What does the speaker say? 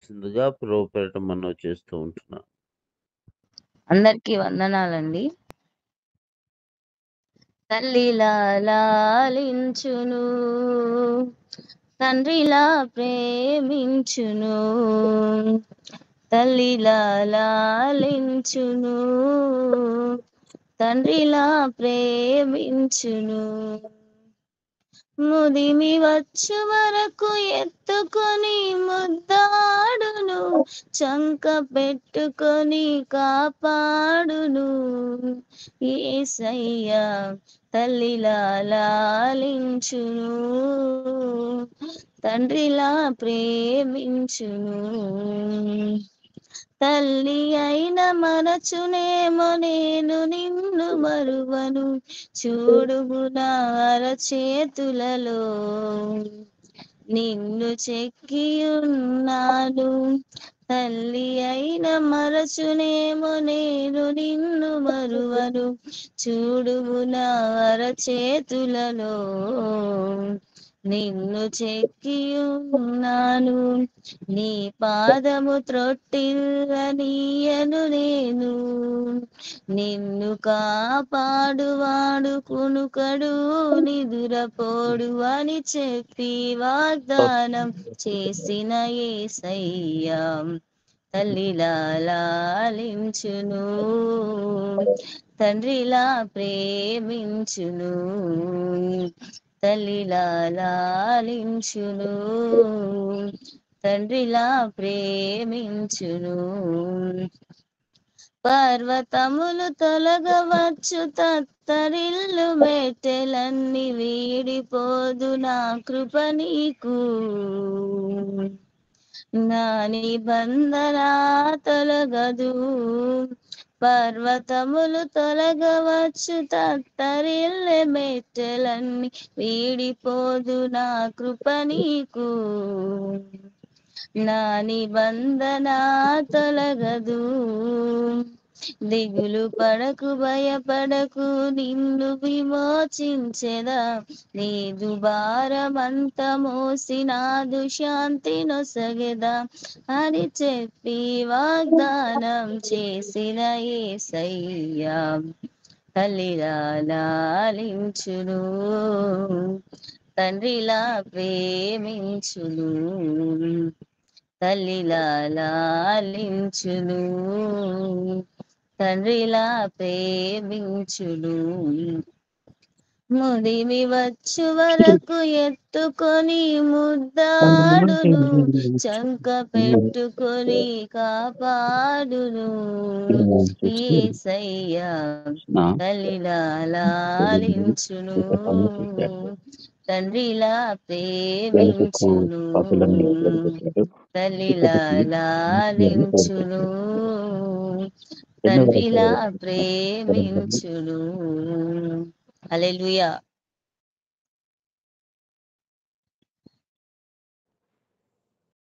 సిందిగా ప్రభుపేరట మనవి చేస్తూ ఉంటున్నా. అందరికీ వందనాలండి. తల్లిలా లాలించును, తండ్రిలా ప్రేమించును, తల్లిలా లాలించును, తండ్రిలా ప్రేమించును. ముదిమి వచ్చు వరకు ఎత్తుకొని ముద్దాడును, చంక పెట్టుకొని కాపాడును. యేసయ్యా తల్లిలా లాలించును, తండ్రిలా ప్రేమించును. తల్లి అయిన మరచునేమో నేను నిన్ను మరువను, చూడుము నా అరచేతులలో నిన్ను చెక్కియున్నాను. తల్లి అయిన మరచునేమో నేను నిన్ను మరువను, చూడుము నా అరచేతులలో నిన్ను చెక్కియున్నాను. నీ పాదము త్రొట్టిల్లనీయను నేను, నిన్ను కాపాడువాడు కునుకడు నిదురపోడు అని చెప్పి వాగ్దానం చేసిన యేసయ్యా తల్లిలా లాలించును, తండ్రిలా ప్రేమించును. తల్లిలా లాలించును, తండ్రిలా ప్రేమించును. పర్వతములు తొలగవచ్చు, తత్తరిల్లు మెట్టెలన్నీ వీడిపోదు నా కృప నీకు. నా నిబంధన తొలగదు, పర్వతములు తొలగవచ్చు, తత్తరిల్లే మెట్టెలన్నీ వీడిపోదు నా కృప నీకు. నా నిబంధన తొలగదు, దిగులు పడకు భయపడకు, నిన్ను విమోచించెదా. నీదు భారమంత మోసి నాదు శాంతి నొసగెదా అని చెప్పి వాగ్దానం చేసిన యేసయ్యా తల్లిలా లాలించును, తండ్రిలా ప్రేమించును. తల్లిలా లాలించును, తండ్రిలా ప్రేమించును. ముదిమి వచ్చు వరకు ఎత్తుకొని ముద్దాడును, చంక పెట్టుకొని కాపాడును. యేసయ్యా తల్లిలా లాలించును, తండ్రిలా ప్రేమించును. తల్లిలా లాలించును, తండ్రిలా ప్రేమించును. హల్లెలూయా.